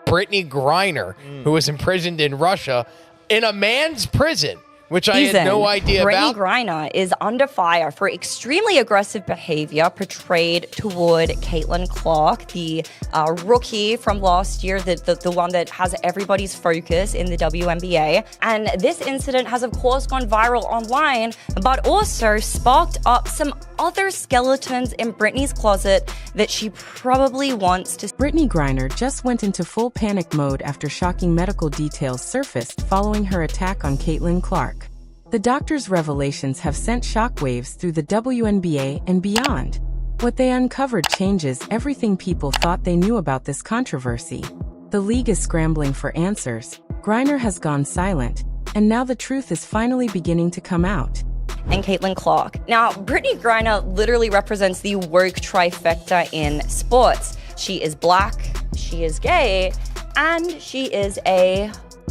Brittney Griner, who was imprisoned in Russia in a man's prison, which I had no idea about. Brittney Griner is under fire for extremely aggressive behavior portrayed toward Caitlin Clark, the rookie from last year, the one that has everybody's focus in the WNBA. And this incident has, of course, gone viral online, but also sparked up some other skeletons in Brittney's closet that she probably wants to. Brittney Griner just went into full panic mode after shocking medical details surfaced following her attack on Caitlin Clark. The doctor's revelations have sent shockwaves through the WNBA and beyond. What they uncovered changes everything people thought they knew about this controversy. The league is scrambling for answers, Griner has gone silent, and now the truth is finally beginning to come out. And Caitlin Clark. Now, Brittney Griner literally represents the woke trifecta in sports. She is black, she is gay, and she is a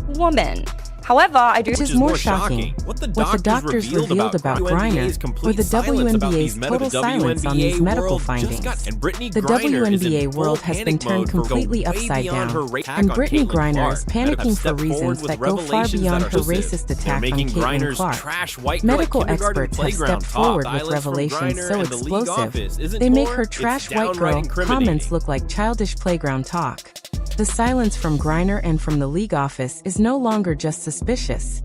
woman. However, I do. Which is more shocking, what the doctors revealed about Griner, or the WNBA's total silence on these medical findings. The WNBA world has been turned completely upside down, and Brittney Griner is panicking for reasons that go far beyond her racist attack on Caitlin Clark. Medical experts have stepped forward with revelations so explosive, they make her trash white girl comments look like childish playground talk. The silence from Griner and from the league office is no longer just suspicious.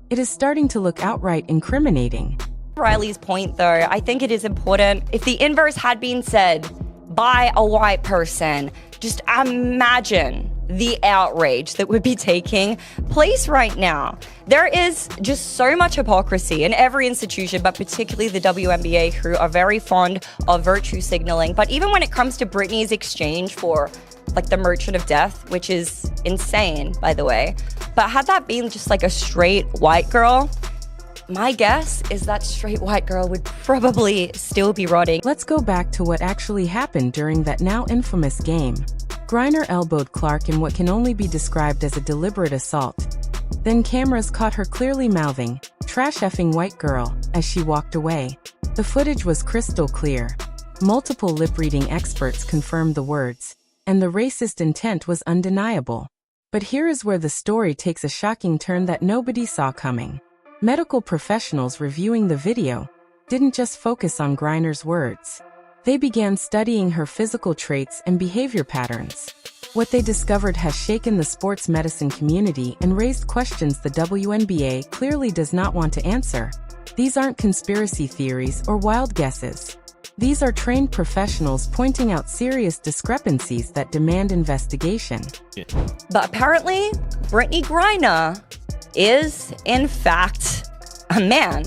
It is starting to look outright incriminating. Riley's point, though, I think it is important. If the inverse had been said by a white person, just imagine the outrage that would be taking place right now. There is just so much hypocrisy in every institution, but particularly the WNBA, who are very fond of virtue signaling. But even when it comes to Brittney's exchange for like the Merchant of Death, which is insane, by the way. But had that been just like a straight white girl, my guess is that straight white girl would probably still be rotting. Let's go back to what actually happened during that now infamous game. Griner elbowed Clark in what can only be described as a deliberate assault. Then cameras caught her clearly mouthing, "Trash effing white girl," as she walked away. The footage was crystal clear. Multiple lip-reading experts confirmed the words, and the racist intent was undeniable. But here is where the story takes a shocking turn that nobody saw coming. Medical professionals reviewing the video didn't just focus on Griner's words. They began studying her physical traits and behavior patterns. What they discovered has shaken the sports medicine community and raised questions the WNBA clearly does not want to answer. These aren't conspiracy theories or wild guesses. These are trained professionals pointing out serious discrepancies that demand investigation. But apparently, Brittney Griner is, in fact, a man.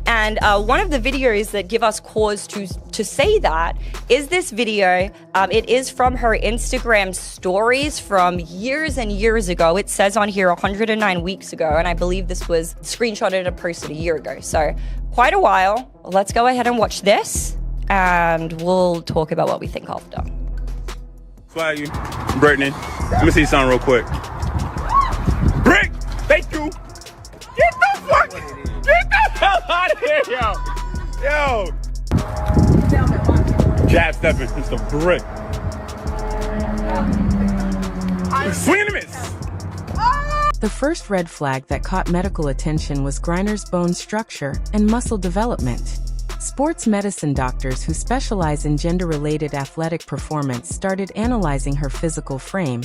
And one of the videos that give us cause to say that is this video. It is from her Instagram stories from years and years ago. It says on here 109 weeks ago, and I believe this was screenshotted and posted a year ago. So quite a while. Let's go ahead and watch this, and we'll talk about what we think after. Flag you, Brittney. Let me see something real quick. Brick, thank you. Get the hell out of here, yo. Jab stepping, it's a brick. Swing and a miss. The first red flag that caught medical attention was Griner's bone structure and muscle development. Sports medicine doctors who specialize in gender-related athletic performance started analyzing her physical frame,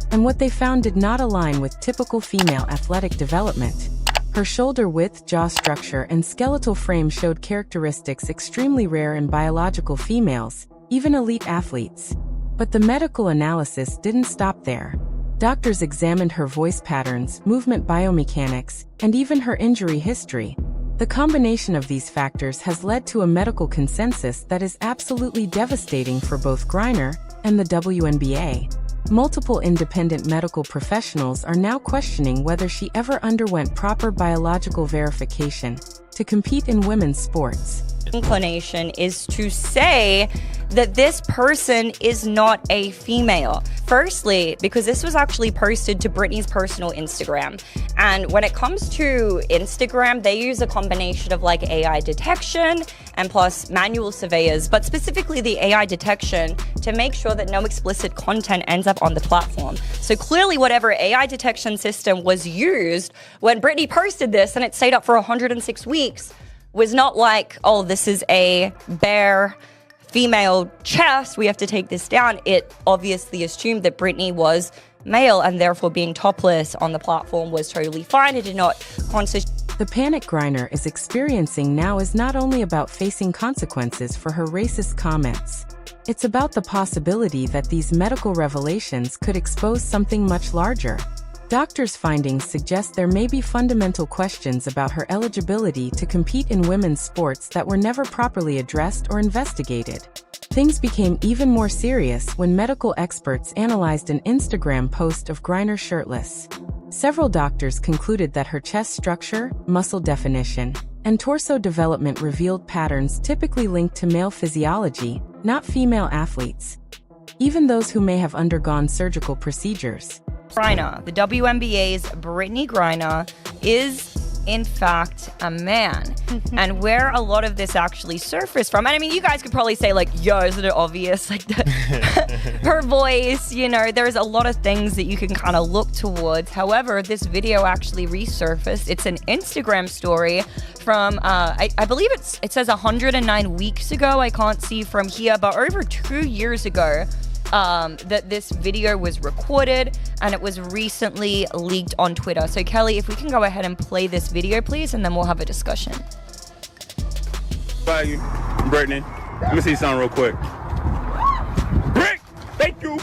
and what they found did not align with typical female athletic development. Her shoulder width, jaw structure, and skeletal frame showed characteristics extremely rare in biological females, even elite athletes. But the medical analysis didn't stop there. Doctors examined her voice patterns, movement biomechanics, and even her injury history. The combination of these factors has led to a medical consensus that is absolutely devastating for both Griner and the WNBA. Multiple independent medical professionals are now questioning whether she ever underwent proper biological verification to compete in women's sports. Inclination is to say that this person is not a female. Firstly, because this was actually posted to Brittney's personal Instagram. And when it comes to Instagram, they use a combination of like AI detection and plus manual surveyors, but specifically the AI detection to make sure that no explicit content ends up on the platform. So clearly whatever AI detection system was used when Brittney posted this and it stayed up for 106 weeks was not like, oh, this is a bare female chest, we have to take this down. It obviously assumed that Brittney was male and therefore being topless on the platform was totally fine. It did not constitute. The panic Griner is experiencing now is not only about facing consequences for her racist comments. It's about the possibility that these medical revelations could expose something much larger. Doctors' findings suggest there may be fundamental questions about her eligibility to compete in women's sports that were never properly addressed or investigated. Things became even more serious when medical experts analyzed an Instagram post of Griner shirtless. Several doctors concluded that her chest structure, muscle definition, and torso development revealed patterns typically linked to male physiology, not female athletes, even those who may have undergone surgical procedures. Griner, the WNBA's Brittney Griner, is in fact a man. And where a lot of this actually surfaced from, and I mean, you guys could probably say like, yo, isn't it obvious? Like her voice, you know, there's a lot of things that you can kind of look towards. However, this video actually resurfaced. It's an Instagram story from, I believe it says 109 weeks ago. I can't see from here, but over 2 years ago, that this video was recorded and it was recently leaked on Twitter. So Kelly, if we can go ahead and play this video, please, and then we'll have a discussion. By you, Brittney. Let me see something real quick. Brick, thank you.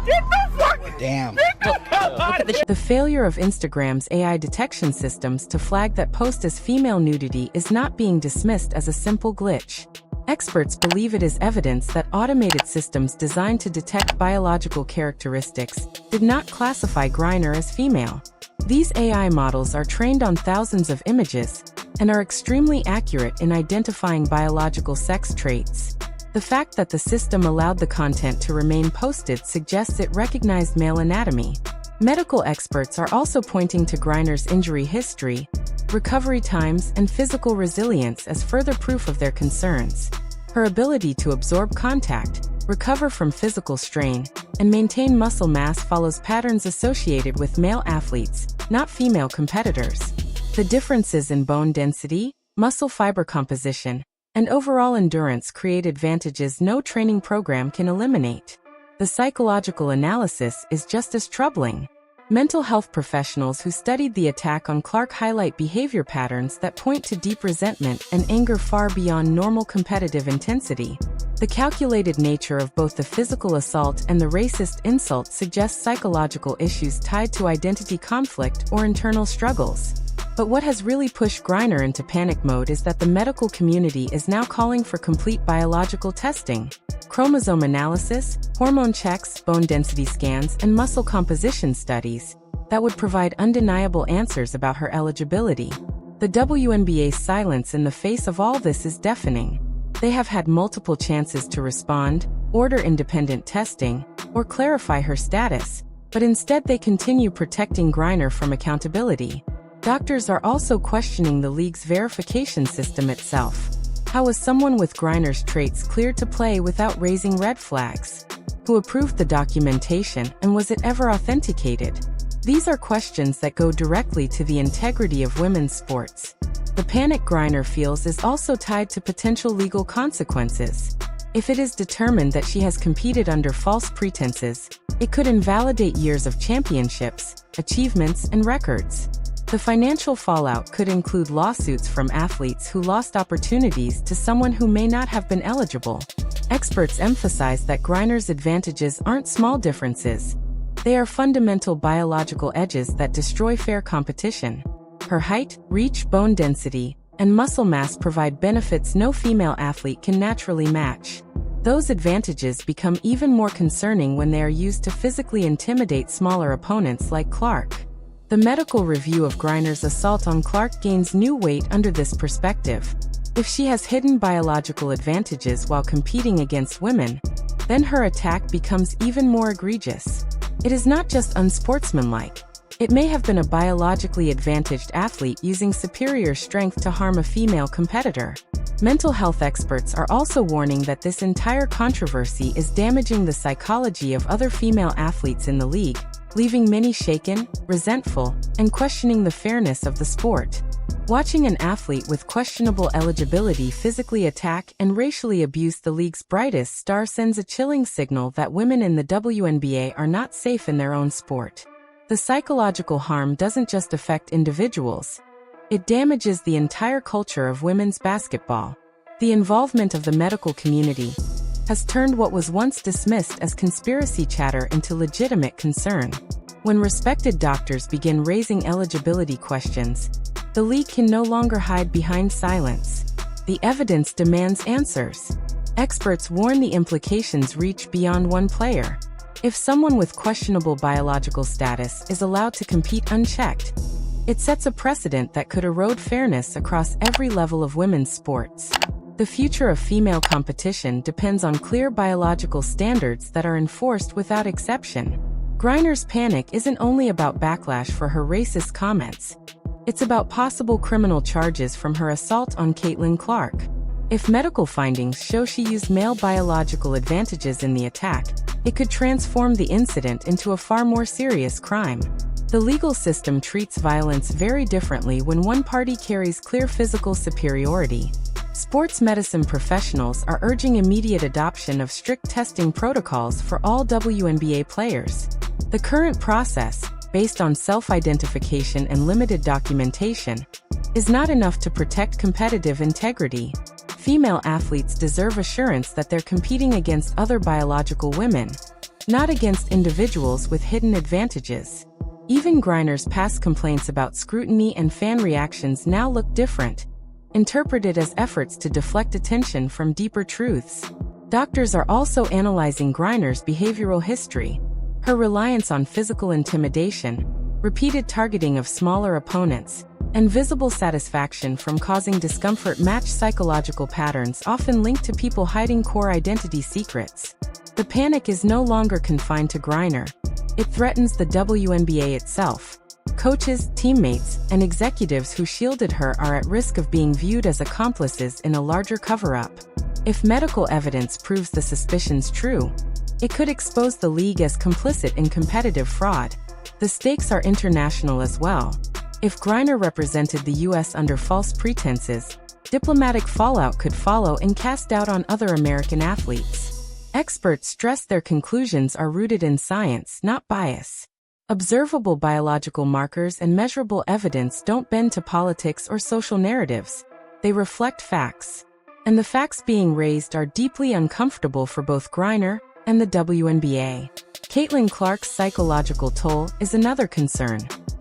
Get the fuck. Damn. The failure of Instagram's AI detection systems to flag that post as female nudity is not being dismissed as a simple glitch. Experts believe it is evidence that automated systems designed to detect biological characteristics did not classify Griner as female. These AI models are trained on thousands of images and are extremely accurate in identifying biological sex traits. The fact that the system allowed the content to remain posted suggests it recognized male anatomy. Medical experts are also pointing to Griner's injury history, recovery times, and physical resilience as further proof of their concerns. Her ability to absorb contact, recover from physical strain, and maintain muscle mass follows patterns associated with male athletes, not female competitors. The differences in bone density, muscle fiber composition, and overall endurance create advantages no training program can eliminate. The psychological analysis is just as troubling. Mental health professionals who studied the attack on Clark highlight behavior patterns that point to deep resentment and anger far beyond normal competitive intensity. The calculated nature of both the physical assault and the racist insult suggests psychological issues tied to identity conflict or internal struggles. But what has really pushed Griner into panic mode is that the medical community is now calling for complete biological testing. Chromosome analysis, hormone checks, bone density scans, and muscle composition studies that would provide undeniable answers about her eligibility. The WNBA's silence in the face of all this is deafening. They have had multiple chances to respond, order independent testing, or clarify her status, but instead they continue protecting Griner from accountability. Doctors are also questioning the league's verification system itself. How was someone with Griner's traits cleared to play without raising red flags? Who approved the documentation, and was it ever authenticated? These are questions that go directly to the integrity of women's sports. The panic Griner feels is also tied to potential legal consequences. If it is determined that she has competed under false pretenses, it could invalidate years of championships, achievements, and records. The financial fallout could include lawsuits from athletes who lost opportunities to someone who may not have been eligible. Experts emphasize that Griner's advantages aren't small differences. They are fundamental biological edges that destroy fair competition. Her height, reach, bone density, and muscle mass provide benefits no female athlete can naturally match. Those advantages become even more concerning when they are used to physically intimidate smaller opponents like Clark. The medical review of Griner's assault on Clark gains new weight under this perspective. If she has hidden biological advantages while competing against women, then her attack becomes even more egregious. It is not just unsportsmanlike. It may have been a biologically advantaged athlete using superior strength to harm a female competitor. Mental health experts are also warning that this entire controversy is damaging the psychology of other female athletes in the league, leaving many shaken, resentful, and questioning the fairness of the sport. Watching an athlete with questionable eligibility physically attack and racially abuse the league's brightest star sends a chilling signal that women in the WNBA are not safe in their own sport. The psychological harm doesn't just affect individuals. It damages the entire culture of women's basketball. The involvement of the medical community has turned what was once dismissed as conspiracy chatter into legitimate concern. When respected doctors begin raising eligibility questions, the league can no longer hide behind silence. The evidence demands answers. Experts warn the implications reach beyond one player. If someone with questionable biological status is allowed to compete unchecked, it sets a precedent that could erode fairness across every level of women's sports. The future of female competition depends on clear biological standards that are enforced without exception. Griner's panic isn't only about backlash for her racist comments. It's about possible criminal charges from her assault on Caitlin Clark. If medical findings show she used male biological advantages in the attack, it could transform the incident into a far more serious crime. The legal system treats violence very differently when one party carries clear physical superiority. Sports medicine professionals are urging immediate adoption of strict testing protocols for all WNBA players. The current process, based on self-identification and limited documentation, is not enough to protect competitive integrity. Female athletes deserve assurance that they're competing against other biological women, not against individuals with hidden advantages. Even Griner's past complaints about scrutiny and fan reactions now look different, interpreted as efforts to deflect attention from deeper truths. Doctors are also analyzing Griner's behavioral history. Her reliance on physical intimidation, repeated targeting of smaller opponents, and visible satisfaction from causing discomfort match psychological patterns often linked to people hiding core identity secrets. The panic is no longer confined to Griner. It threatens the WNBA itself. Coaches, teammates, and executives who shielded her are at risk of being viewed as accomplices in a larger cover-up. If medical evidence proves the suspicions true, it could expose the league as complicit in competitive fraud. The stakes are international as well. If Griner represented the U.S. under false pretenses, diplomatic fallout could follow and cast doubt on other American athletes. Experts stress their conclusions are rooted in science, not bias. Observable biological markers and measurable evidence don't bend to politics or social narratives. They reflect facts. And the facts being raised are deeply uncomfortable for both Griner and the WNBA. Caitlin Clark's psychological toll is another concern.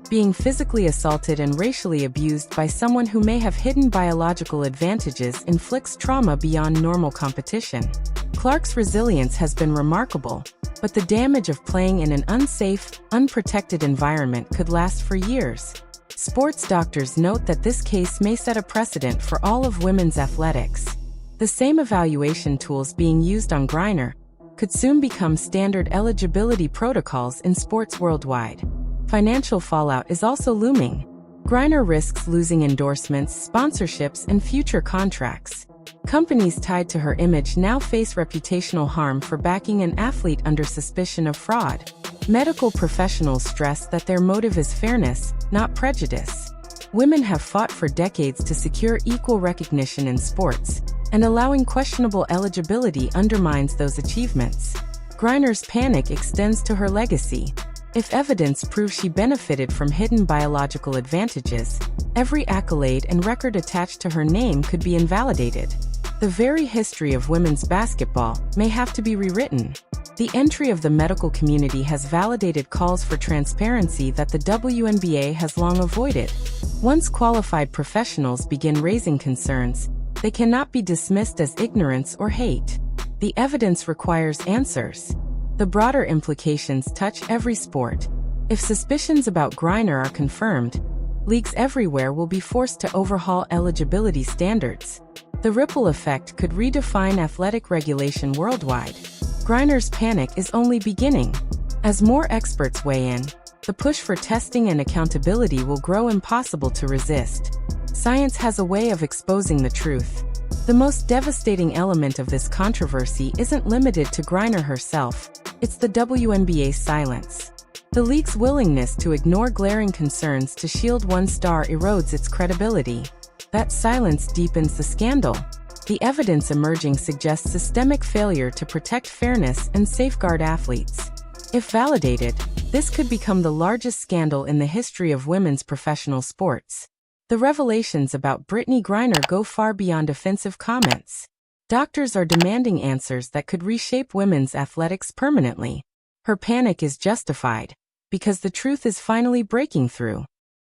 Being physically assaulted and racially abused by someone who may have hidden biological advantages inflicts trauma beyond normal competition. Clark's resilience has been remarkable, but the damage of playing in an unsafe, unprotected environment could last for years. Sports doctors note that this case may set a precedent for all of women's athletics. The same evaluation tools being used on Griner could soon become standard eligibility protocols in sports worldwide. Financial fallout is also looming. Griner risks losing endorsements, sponsorships, and future contracts. Companies tied to her image now face reputational harm for backing an athlete under suspicion of fraud. Medical professionals stress that their motive is fairness, not prejudice. Women have fought for decades to secure equal recognition in sports, and allowing questionable eligibility undermines those achievements. Griner's panic extends to her legacy. If evidence proves she benefited from hidden biological advantages, every accolade and record attached to her name could be invalidated. The very history of women's basketball may have to be rewritten. The entry of the medical community has validated calls for transparency that the WNBA has long avoided. Once qualified professionals begin raising concerns, they cannot be dismissed as ignorance or hate. The evidence requires answers. The broader implications touch every sport. If suspicions about Griner are confirmed, Leagues everywhere will be forced to overhaul eligibility standards. The ripple effect could redefine athletic regulation worldwide. Griner's panic is only beginning. As more experts weigh in, the push for testing and accountability will grow impossible to resist. Science has a way of exposing the truth. The most devastating element of this controversy isn't limited to Griner herself, it's the WNBA's silence. The league's willingness to ignore glaring concerns to shield one star erodes its credibility. That silence deepens the scandal. The evidence emerging suggests systemic failure to protect fairness and safeguard athletes. If validated, this could become the largest scandal in the history of women's professional sports. The revelations about Brittney Griner go far beyond offensive comments. Doctors are demanding answers that could reshape women's athletics permanently. Her panic is justified, because the truth is finally breaking through.